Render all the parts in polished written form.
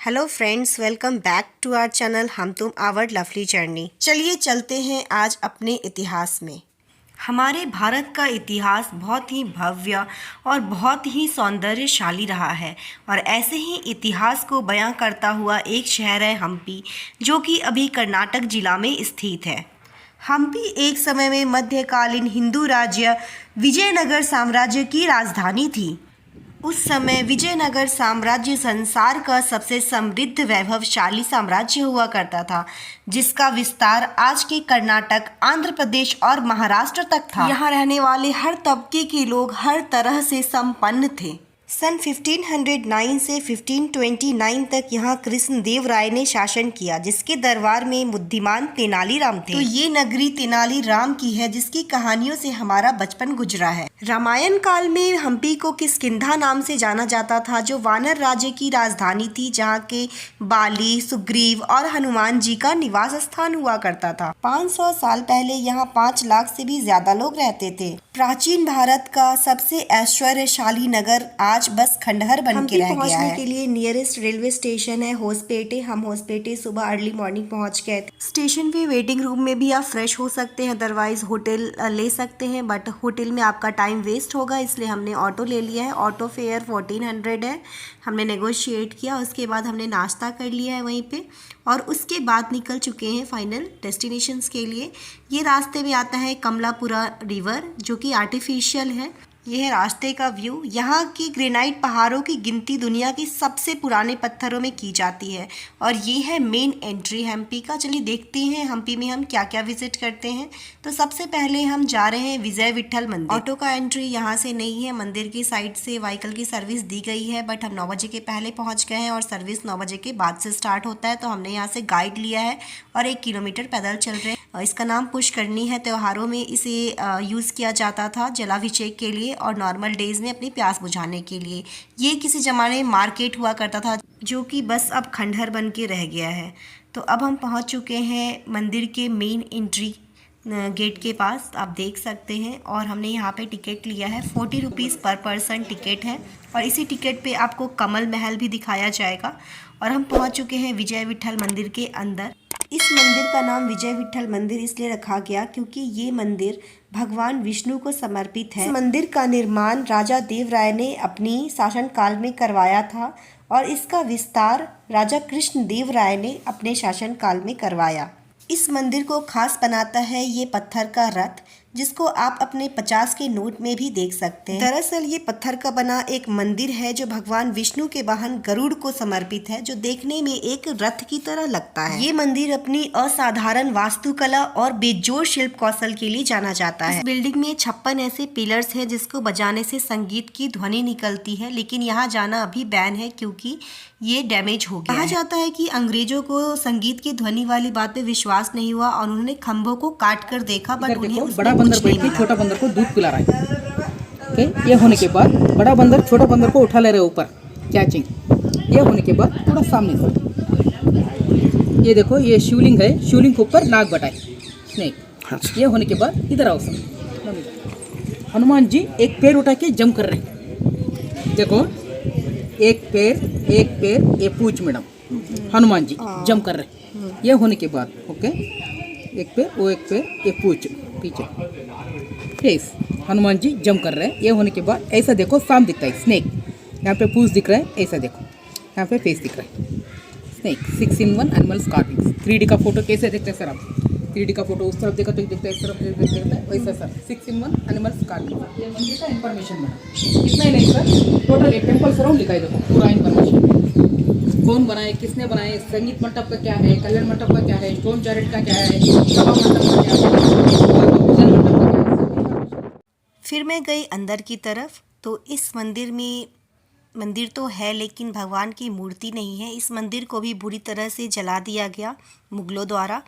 Hello friends, welcome back to our channel हम तुम our lovely journey. चलिए चलते हैं आज अपने इतिहास में। हमारे भारत का इतिहास बहुत ही भव्य और बहुत ही सौंदर्यशाली रहा है और ऐसे ही इतिहास को बयां करता हुआ एक शहर है हम्पी, जो कि अभी कर्नाटक जिला में स्थित है। हम्पी एक समय में मध्यकालीन हिंदू राज्य विजयनगर साम्राज्य की राजधानी थी। उस समय विजयनगर साम्राज्य संसार का सबसे समृद्ध वैभवशाली साम्राज्य हुआ करता था, जिसका विस्तार आज के कर्नाटक, आंध्र प्रदेश और महाराष्ट्र तक था। यहाँ रहने वाले हर तबके के लोग हर तरह से संपन्न थे। सन 1509 से 1529 तक यहाँ कृष्णदेव राय ने शासन किया, जिसके दरबार में बुद्धिमान तेनालीराम थे। तो ये नगरी तेनालीराम की है, जिसकी कहानियों से हमारा बचपन गुजरा है। रामायण काल में हम्पी को किष्किंधा नाम से जाना जाता था, जो वानर राज्य की राजधानी थी, जहाँ के बाली, सुग्रीव और हनुमान जी का निवास स्थान हुआ करता था। 500 साल पहले यहाँ 5 लाख से भी ज्यादा लोग रहते थे। प्राचीन भारत का सबसे ऐश्वर्यशाली नगर आज बस खंडहर बन के रह गया है। पहुंचने के लिए नियरेस्ट रेलवे स्टेशन है होसपेटे। हम होसपेटे सुबह अर्ली मॉर्निंग पहुंच गए थे। स्टेशन पे वेटिंग रूम में भी आप फ्रेश हो सकते हैं, अदरवाइज होटल ले सकते हैं, बट होटल में आपका टाइम वेस्ट होगा, इसलिए हमने ऑटो ले लिया है। ऑटो फेयर 1400 है। हमने नेगोशिएट किया, उसके बाद हमने नाश्ता कर लिया है वहीं पे और उसके बाद निकल चुके हैं फाइनल डेस्टिनेशंस के लिए। ये रास्ते में आता है कमलापुरा रिवर, जो कि आर्टिफिशियल है। यह है रास्ते का व्यू। यहाँ की ग्रेनाइट पहाड़ों की गिनती दुनिया की सबसे पुराने पत्थरों में की जाती है और ये है मेन एंट्री हम्पी का। चलिए देखते हैं हम्पी में हम क्या क्या विजिट करते हैं। तो सबसे पहले हम जा रहे हैं विजय विठल मंदिर। ऑटो का एंट्री यहाँ से नहीं है, मंदिर की साइड से व्हीकल की सर्विस दी गई है, बट हम 9 बजे के पहले पहुँच गए हैं और सर्विस 9 बजे के बाद से स्टार्ट होता है। तो हमने यहाँ से गाइड लिया है और 1 किलोमीटर पैदल चल रहे हैं। इसका नाम पुष्करनी है। त्योहारों में इसे यूज़ किया जाता था जलाभिषेक के लिए और नॉर्मल डेज में अपनी प्यास बुझाने के लिए। ये किसी ज़माने में मार्केट हुआ करता था, जो कि बस अब खंडहर बन के रह गया है। तो अब हम पहुंच चुके हैं मंदिर के मेन एंट्री गेट के पास, आप देख सकते हैं। और हमने यहाँ पे टिकट लिया है, 40 रुपीज़ पर पर्सन टिकट है और इसी टिकट पे आपको कमल महल भी दिखाया जाएगा। और हम पहुँच चुके हैं विजय विठल मंदिर के अंदर। इस मंदिर का नाम विजय विठल मंदिर इसलिए रखा गया क्योंकि ये मंदिर भगवान विष्णु को समर्पित है। इस मंदिर का निर्माण राजा देव राय ने अपनी शासनकाल में करवाया था और इसका विस्तार राजा कृष्णदेव राय ने अपने शासनकाल में करवाया। इस मंदिर को खास बनाता है ये पत्थर का रथ, जिसको आप अपने 50 के नोट में भी देख सकते हैं। दरअसल ये पत्थर का बना एक मंदिर है जो भगवान विष्णु के वाहन गरुड़ को समर्पित है, जो देखने में एक रथ की तरह लगता है। ये मंदिर अपनी असाधारण वास्तुकला और बेजोड़ शिल्प कौशल के लिए जाना जाता है। इस बिल्डिंग में 56 ऐसे पिलर्स हैं जिसको बजाने से संगीत की ध्वनि निकलती है, लेकिन यहाँ जाना अभी बैन है क्योंकि ये डैमेज हो गया है। कहा जाता है कि अंग्रेजों को संगीत की ध्वनि वाली बात पे विश्वास नहीं हुआ और उन्होंने खंभों को काट कर देखा, बट उन्हें बड़ा बंदर बैठ के छोटा बंदर को दूध पिला रहा है। ओके, ये होने के बाद बड़ा बंदर छोटा बंदर को उठा ले रहे ऊपर कैचिंग। ये होने के बाद थोड़ा सामने से ये देखो, ये शिवलिंग है, शिवलिंग के ऊपर नाग बटाई स्नेक। ये होने के बाद इधर आओ सब, हनुमान जी एक पैर उठा के जंप कर रहे हैं। देखो, एक पैर, ये पूछ मैडम, हनुमान जी जंप कर रहे हैं। ये होने के बाद ओके, एक पैर, वो एक पैर, ये पूछ पीछे फेस, हनुमान जी जंप कर रहे हैं। ये होने के बाद ऐसा देखो, साम दिखता है स्नेक, यहाँ पे पूछ दिख रहा है, ऐसा देखो यहाँ पे फेस दिख रहा है snake. 6-in-1 animals carving. 3D का फोटो कैसे देखते हैं सर आप? 3D का फोटो उस तरफ देखा तो दिखता है, इस तरफ देखता है, वैसा सर 6-in-1 एनिमल्स कार्विंग। ये मंदिर का इन्फॉर्मेशन बना, इतना ही नहीं सर, टोटल एक टेम्पल सराउंड लिखा है, देखो पूरा इन्फॉर्मेशन, कौन बनाए, किसने बनाए, संगीत मंडप का क्या है, कल्याण मंडप का क्या है, स्टोन चैरेट का क्या है, सभा मंडप का क्या है, पूजन मंडप का क्या है। फिर मैं गई अंदर की तरफ। तो इस मंदिर में, मंदिर तो है लेकिन भगवान की मूर्ति नहीं है। इस मंदिर को भी बुरी तरह से जला दिया गया मुगलों द्वारा,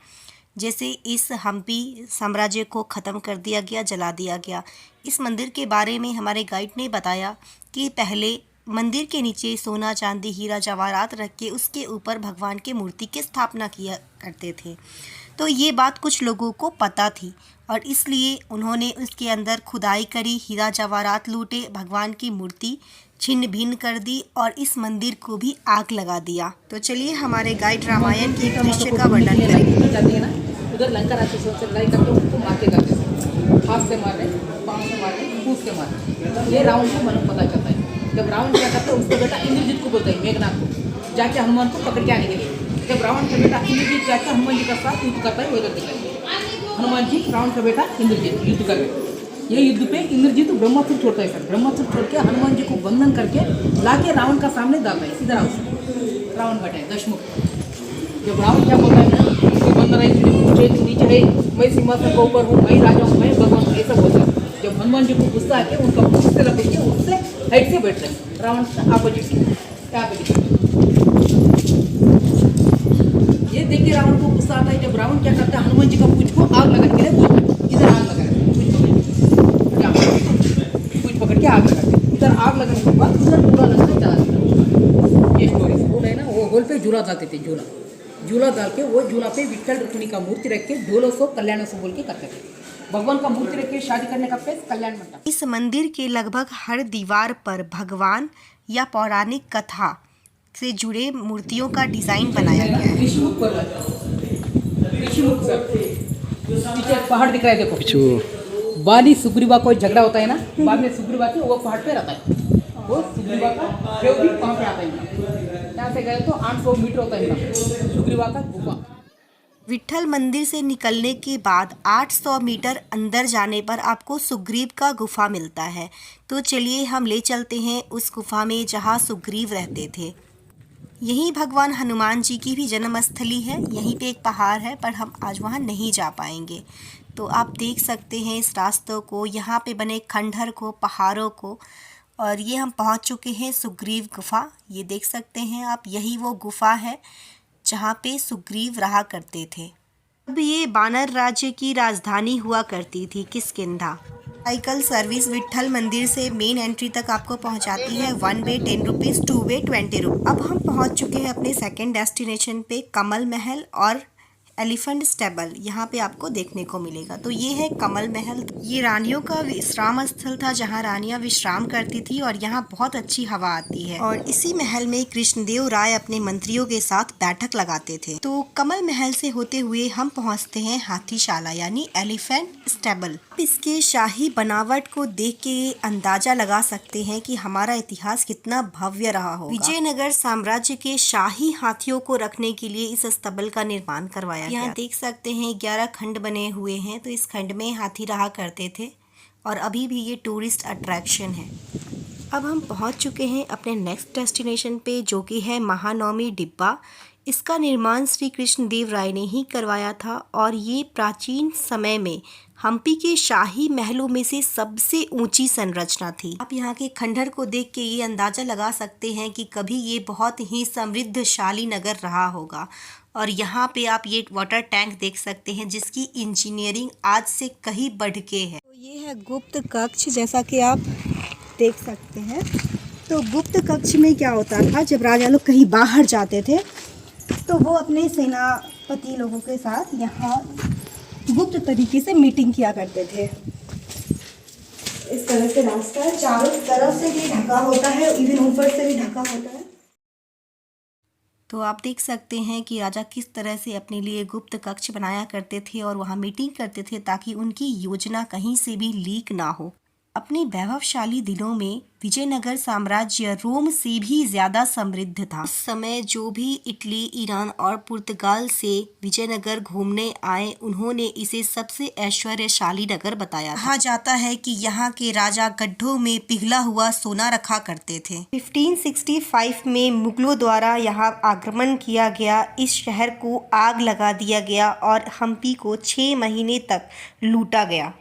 जैसे इस हम्पी साम्राज्य को ख़त्म कर दिया गया, जला दिया गया। इस मंदिर के बारे में हमारे गाइड ने बताया कि पहले मंदिर के नीचे सोना, चांदी, हीरा जवाहरात रख के उसके ऊपर भगवान की मूर्ति की स्थापना किया करते थे। तो ये बात कुछ लोगों को पता थी और इसलिए उन्होंने उसके अंदर खुदाई करी, हीरा जवाहरात लूटे, भगवान की मूर्ति छिन्न भिन्न कर दी और इस मंदिर को भी आग लगा दिया। तो चलिए हमारे गाइड रामायण के दृश्य का वर्णन करेंगे। जाती है ना, उधर लंका राक्षसों से लड़ाई करके उनको मारते जाते हैं, हाथ से मार रहे, पाँव से मार रहे, फूस से मार रहे। ये रावण को मन पता चलता है। जब रावण क्या करता है, उसका बेटा इंद्रजीत को बोलता है, मेघनाथ को, जाके हनुमान को पकड़ के आने के लिए। जब रावण का बेटा इंद्रजीत जाके हनुमान जी का साथ युद्ध करता है, वो इधर दिखाई हनुमान जी रावण का बेटा इंद्रजीत युद्ध कर रहे। ये युद्ध पे इंद्रजीत ब्रह्मास्त्र छोड़ता है सर, ब्रह्मास्त्र छोड़ के हनुमान जी को बंधन करके लाके रावण का सामने डालता है। इधर आओ, रावण बैठा है दशमुख। जब रावण क्या बोलता है ना, कोई बंधन है, तू नीचे है, मैं सिंहासन के ऊपर हूँ, मैं राजा हूँ, मैं भगवान हूँ, ऐसा बोलता है। जब हनुमान जी को गुस्सा आके उनका उससे लपेट के उससे हाइट से बैठते हैं, रावण से अपोजिट यहाँ पे दिखते। ये देखिए रावण को गुस्सा आता है। जब रावण क्या करता है, हनुमान जी का पूंछ को आग लगाने के लिए बोलता है, इधर आग लगा पूंछ पकड़ के आग लगाते हैं। इधर आग लगाने के बाद उधर झूला लगता चला जाता। ये स्टोरी बोल है ना, वो होल पे झूला डालते थे, झूला डाल के वो झूला पे विट्ठल रुक्मिणी का मूर्ति रख के ढोलों कल्याण बोल के करते थे। भगवान का मूर्ति रख के शादी करने का प्लेस कल्याण मंडप। इस मंदिर के लगभग हर दीवार पर भगवान या पौराणिक कथा से जुड़े मूर्तियों का डिजाइन बनाया गया है। पीछे पहाड़ दिख रहा है, देखो बाली सुग्रीवा कोई झगड़ा होता है ना, बाद में सुग्रीवा के वो पहाड़ पे रहता है। वो सुग्रीवा का देव भी कहाँ पे आता है, यहाँ से गए तो 800 मीटर होता है सुग्रीवा का गुफा। विट्ठल मंदिर से निकलने के बाद 800 मीटर अंदर जाने पर आपको सुग्रीव का गुफा मिलता है। तो चलिए हम ले चलते हैं उस गुफा में जहाँ सुग्रीव रहते थे। यहीं भगवान हनुमान जी की भी जन्मस्थली है। यहीं पे एक पहाड़ है, पर हम आज वहाँ नहीं जा पाएंगे। तो आप देख सकते हैं इस रास्तों को, यहाँ पे बने खंडहर को, पहाड़ों को। और ये हम पहुँच चुके हैं सुग्रीव गुफा। ये देख सकते हैं आप, यही वो गुफा है जहाँ पे सुग्रीव रहा करते थे। अब ये बानर राज्य की राजधानी हुआ करती थी किष्किंधा। साइकिल सर्विस विट्ठल मंदिर से मेन एंट्री तक आपको पहुंचाती है। 1 वे 10 रुपीज़, 2 वे 20 रुपीज़। अब हम पहुंच चुके हैं अपने सेकंड डेस्टिनेशन पे, कमल महल और एलिफेंट स्टेबल यहाँ पे आपको देखने को मिलेगा। तो ये है कमल महल। ये रानियों का विश्राम स्थल था जहाँ रानियाँ विश्राम करती थी और यहाँ बहुत अच्छी हवा आती है। और इसी महल में कृष्णदेव राय अपने मंत्रियों के साथ बैठक लगाते थे। तो कमल महल से होते हुए हम पहुँचते हैं हाथीशाला यानी एलिफेंट स्टेबल। इसके शाही बनावट को देख के अंदाजा लगा सकते हैं कि हमारा इतिहास कितना भव्य रहा होगा। विजयनगर साम्राज्य के शाही हाथियों को रखने के लिए इस स्तबल का निर्माण करवाया। यहाँ देख सकते हैं 11 खंड बने हुए हैं। तो इस खंड में हाथी रहा करते थे और अभी भी ये टूरिस्ट अट्रैक्शन है। अब हम पहुँच चुके हैं अपने नेक्स्ट डेस्टिनेशन पे, जो कि है महानवमी डिब्बा। इसका निर्माण श्री कृष्णदेव राय ने ही करवाया था और ये प्राचीन समय में हम्पी के शाही महलों में से सबसे ऊंची संरचना थी। आप यहाँ के खंडहर को देख के ये अंदाजा लगा सकते हैं कि कभी ये बहुत ही समृद्धशाली नगर रहा होगा। और यहाँ पे आप ये वाटर टैंक देख सकते हैं जिसकी इंजीनियरिंग आज से कहीं बढ़ के है। तो ये है गुप्त कक्ष, जैसा कि आप देख सकते हैं। तो गुप्त कक्ष में क्या होता था, जब राजा लोग कहीं बाहर जाते थे तो वो अपने सेनापति लोगों के साथ यहाँ गुप्त तरीके से मीटिंग किया करते थे। इस तरह से रास्ता चारों तरफ से भी ढका होता है, इवन ऊपर से भी ढका होता है। तो आप देख सकते हैं कि राजा किस तरह से अपने लिए गुप्त कक्ष बनाया करते थे और वहाँ मीटिंग करते थे ताकि उनकी योजना कहीं से भी लीक ना हो। अपने वैभवशाली दिनों में विजयनगर साम्राज्य रोम से भी ज़्यादा समृद्ध था। उस समय जो भी इटली, ईरान और पुर्तगाल से विजयनगर घूमने आए, उन्होंने इसे सबसे ऐश्वर्यशाली नगर बताया। कहा जाता है कि यहाँ के राजा गड्ढों में पिघला हुआ सोना रखा करते थे। 1565 में मुगलों द्वारा यहाँ आक्रमण किया गया, इस शहर को आग लगा दिया गया और हम्पी को 6 महीने तक लूटा गया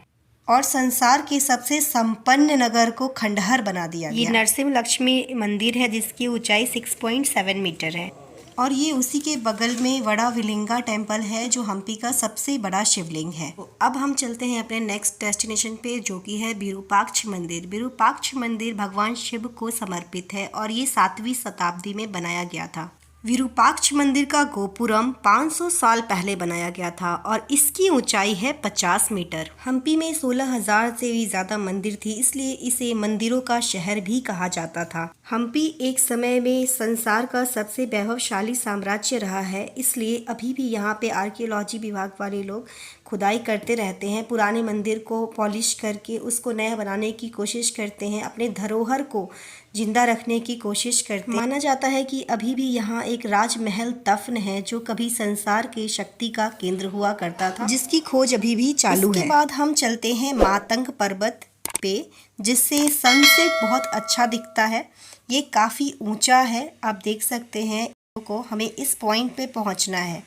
और संसार के सबसे संपन्न नगर को खंडहर बना दिया गया। ये नरसिंह लक्ष्मी मंदिर है जिसकी ऊंचाई 6.7 मीटर है और ये उसी के बगल में वड़ाविलिंगा टेम्पल है जो हम्पी का सबसे बड़ा शिवलिंग है। तो अब हम चलते हैं अपने नेक्स्ट डेस्टिनेशन पे, जो कि है विरूपाक्ष मंदिर। विरूपाक्ष मंदिर भगवान शिव को समर्पित है और ये 7वीं शताब्दी में बनाया गया था। विरूपाक्ष मंदिर का गोपुरम 500 साल पहले बनाया गया था और इसकी ऊंचाई है 50 मीटर। हम्पी में 16,000 से भी ज़्यादा मंदिर थी, इसलिए इसे मंदिरों का शहर भी कहा जाता था। हम्पी एक समय में संसार का सबसे वैभवशाली साम्राज्य रहा है, इसलिए अभी भी यहाँ पे आर्कियोलॉजी विभाग वाले लोग खुदाई करते रहते हैं, पुराने मंदिर को पॉलिश करके उसको नया बनाने की कोशिश करते हैं, अपने धरोहर को जिंदा रखने की कोशिश करते हैं। माना जाता है कि अभी भी यहाँ एक राजमहल दफन है जो कभी संसार के शक्ति का केंद्र हुआ करता था, जिसकी खोज अभी भी चालू है। इसके बाद हम चलते हैं मातंग पर्वत पे, जिससे सनसेट बहुत अच्छा दिखता है। ये काफ़ी ऊंचा है, आप देख सकते हैं को हमें इस पॉइंट पे पहुंचना है,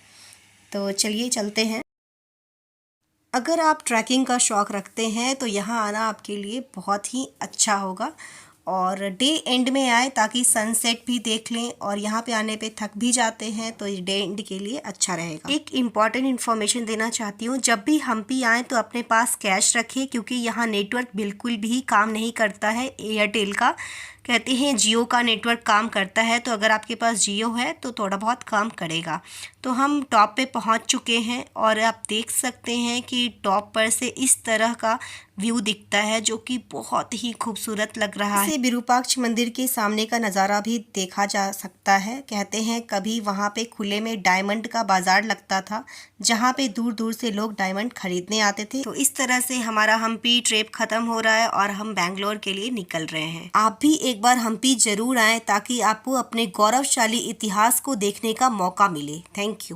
तो चलिए चलते हैं। अगर आप ट्रैकिंग का शौक़ रखते हैं तो यहाँ आना आपके लिए बहुत ही अच्छा होगा, और डे एंड में आए ताकि सनसेट भी देख लें, और यहाँ पे आने पे थक भी जाते हैं तो डे एंड के लिए अच्छा रहेगा। एक इम्पॉर्टेंट इन्फॉर्मेशन देना चाहती हूँ, जब भी हम्पी आएँ तो अपने पास कैश रखें, क्योंकि यहाँ नेटवर्क बिल्कुल भी काम नहीं करता है। एयरटेल का कहते हैं जियो का नेटवर्क काम करता है, तो अगर आपके पास जियो है तो थोड़ा बहुत काम करेगा। तो हम टॉप पे पहुंच चुके हैं और आप देख सकते हैं कि टॉप पर से इस तरह का व्यू दिखता है जो कि बहुत ही खूबसूरत लग रहा है। विरूपाक्ष मंदिर के सामने का नज़ारा भी देखा जा सकता है। कहते हैं कभी वहाँ पे खुले में डायमंड का बाजार लगता था, जहाँ पे दूर दूर से लोग डायमंड खरीदने आते थे। तो इस तरह से हमारा हम्पी ट्रिप ख़त्म हो रहा है और हम बैंगलोर के लिए निकल रहे हैं। आप भी एक बार हम्पी ज़रूर आएँ ताकि आपको अपने गौरवशाली इतिहास को देखने का मौका मिले। Thank you.